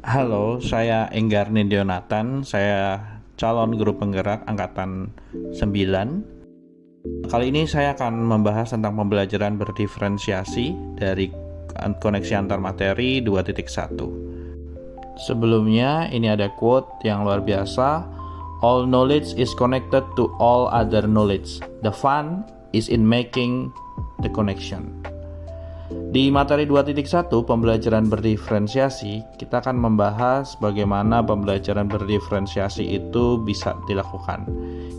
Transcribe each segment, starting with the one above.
Halo, saya Enggar Nindionatan, saya calon guru penggerak angkatan 9. Kali ini saya akan membahas tentang pembelajaran berdiferensiasi dari koneksi antar materi 2.1. Sebelumnya, ini ada quote yang luar biasa. All knowledge is connected to all other knowledge. The fun is in making the connection. Di materi 2.1 pembelajaran berdiferensiasi, kita akan membahas bagaimana pembelajaran berdiferensiasi itu bisa dilakukan.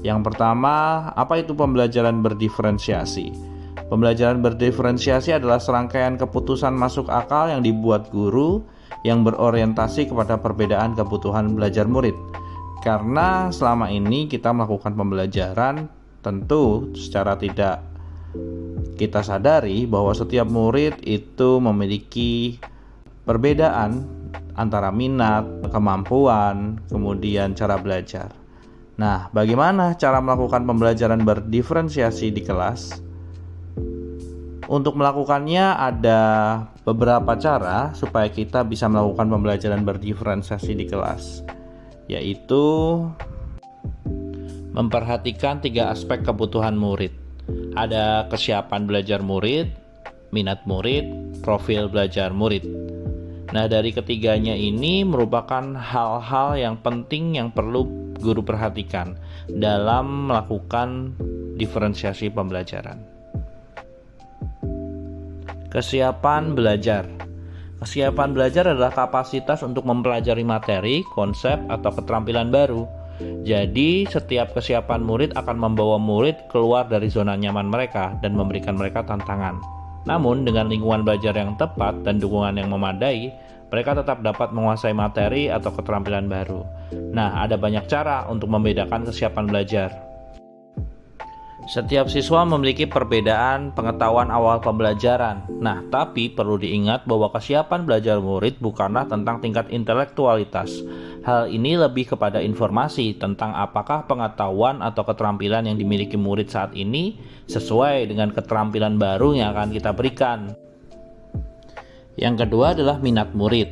Yang pertama, apa itu pembelajaran berdiferensiasi? Pembelajaran berdiferensiasi adalah serangkaian keputusan masuk akal yang dibuat guru yang berorientasi kepada perbedaan kebutuhan belajar murid. Karena selama ini kita melakukan pembelajaran, tentu secara tidak kita sadari bahwa setiap murid itu memiliki perbedaan antara minat, kemampuan, kemudian cara belajar. Nah, bagaimana cara melakukan pembelajaran berdiferensiasi di kelas? Untuk melakukannya ada beberapa cara supaya kita bisa melakukan pembelajaran berdiferensiasi di kelas, yaitu memperhatikan 3 aspek kebutuhan murid. Ada kesiapan belajar murid, minat murid, profil belajar murid. Nah, dari ketiganya ini merupakan hal-hal yang penting yang perlu guru perhatikan dalam melakukan diferensiasi pembelajaran. Kesiapan belajar. Kesiapan belajar adalah kapasitas untuk mempelajari materi, konsep, atau keterampilan baru. Jadi, setiap kesiapan murid akan membawa murid keluar dari zona nyaman mereka dan memberikan mereka tantangan. Namun, dengan lingkungan belajar yang tepat dan dukungan yang memadai, mereka tetap dapat menguasai materi atau keterampilan baru. Nah, ada banyak cara untuk membedakan kesiapan belajar. Setiap siswa memiliki perbedaan pengetahuan awal pembelajaran. Nah, tapi perlu diingat bahwa kesiapan belajar murid bukanlah tentang tingkat intelektualitas. Hal ini lebih kepada informasi tentang apakah pengetahuan atau keterampilan yang dimiliki murid saat ini sesuai dengan keterampilan baru yang akan kita berikan. Yang kedua adalah minat murid.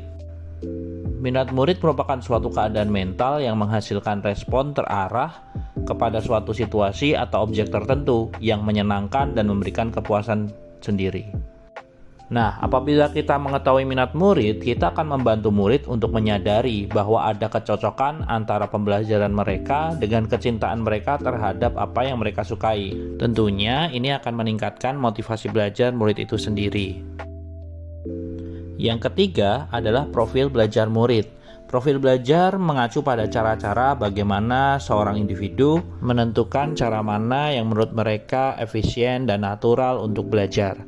Minat murid merupakan suatu keadaan mental yang menghasilkan respon terarah kepada suatu situasi atau objek tertentu yang menyenangkan dan memberikan kepuasan sendiri. Nah, apabila kita mengetahui minat murid, kita akan membantu murid untuk menyadari bahwa ada kecocokan antara pembelajaran mereka dengan kecintaan mereka terhadap apa yang mereka sukai. Tentunya ini akan meningkatkan motivasi belajar murid itu sendiri. Yang ketiga adalah profil belajar murid. Profil belajar mengacu pada cara-cara bagaimana seorang individu menentukan cara mana yang menurut mereka efisien dan natural untuk belajar.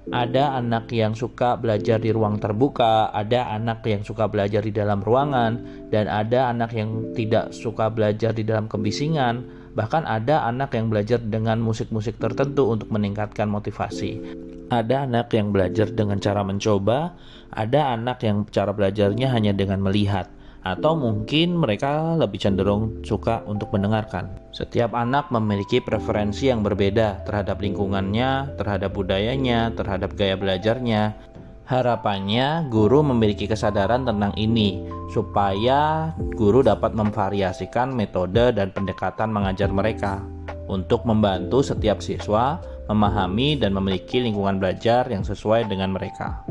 Ada anak yang suka belajar di ruang terbuka, ada anak yang suka belajar di dalam ruangan, dan ada anak yang tidak suka belajar di dalam kebisingan. Bahkan ada anak yang belajar dengan musik-musik tertentu untuk meningkatkan motivasi. Ada anak yang belajar dengan cara mencoba, ada anak yang cara belajarnya hanya dengan melihat, atau mungkin mereka lebih cenderung suka untuk mendengarkan. Setiap anak memiliki preferensi yang berbeda terhadap lingkungannya, terhadap budayanya, terhadap gaya belajarnya. Harapannya guru memiliki kesadaran tentang ini, supaya guru dapat memvariasikan metode dan pendekatan mengajar mereka untuk membantu setiap siswa memahami dan memiliki lingkungan belajar yang sesuai dengan mereka.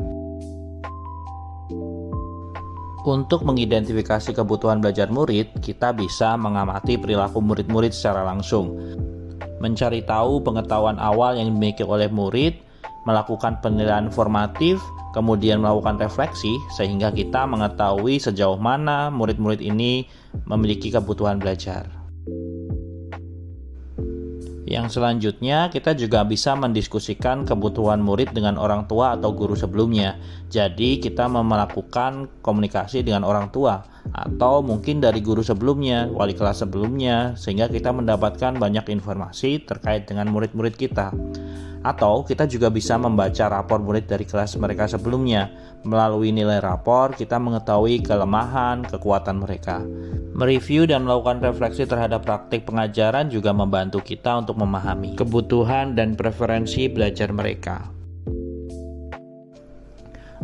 Untuk mengidentifikasi kebutuhan belajar murid, kita bisa mengamati perilaku murid-murid secara langsung, mencari tahu pengetahuan awal yang dimiliki oleh murid, melakukan penilaian formatif, kemudian melakukan refleksi sehingga kita mengetahui sejauh mana murid-murid ini memiliki kebutuhan belajar. Yang selanjutnya, kita juga bisa mendiskusikan kebutuhan murid dengan orang tua atau guru sebelumnya. Jadi, kita melakukan komunikasi dengan orang tua atau mungkin dari guru sebelumnya, wali kelas sebelumnya, sehingga kita mendapatkan banyak informasi terkait dengan murid-murid kita. Atau kita juga bisa membaca rapor murid dari kelas mereka sebelumnya. Melalui nilai rapor, kita mengetahui kelemahan, kekuatan mereka. Mereview dan melakukan refleksi terhadap praktik pengajaran juga membantu kita untuk memahami kebutuhan dan preferensi belajar mereka.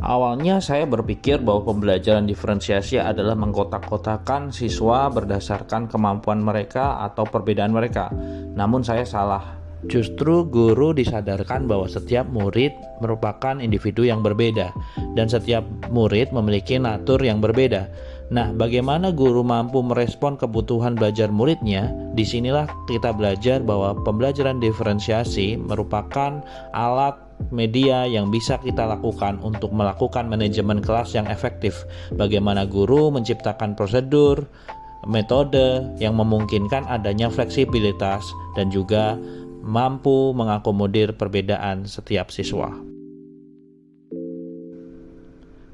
Awalnya saya berpikir bahwa pembelajaran diferensiasi adalah mengkotak-kotakan siswa berdasarkan kemampuan mereka atau perbedaan mereka. Namun saya salah. Justru guru disadarkan bahwa setiap murid merupakan individu yang berbeda dan setiap murid memiliki natur yang berbeda. Nah, bagaimana guru mampu merespon kebutuhan belajar muridnya? Disinilah kita belajar bahwa pembelajaran diferensiasi merupakan alat media yang bisa kita lakukan untuk melakukan manajemen kelas yang efektif. Bagaimana guru menciptakan prosedur, metode yang memungkinkan adanya fleksibilitas dan juga mampu mengakomodir perbedaan setiap siswa.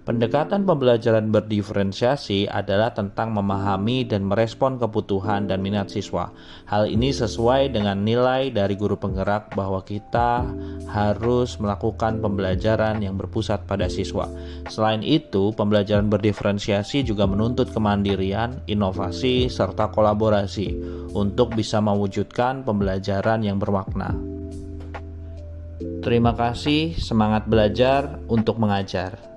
Pendekatan pembelajaran berdiferensiasi adalah tentang memahami dan merespon kebutuhan dan minat siswa. Hal ini sesuai dengan nilai dari guru penggerak bahwa kita harus melakukan pembelajaran yang berpusat pada siswa. Selain itu, pembelajaran berdiferensiasi juga menuntut kemandirian, inovasi, serta kolaborasi untuk bisa mewujudkan pembelajaran yang bermakna. Terima kasih, semangat belajar untuk mengajar.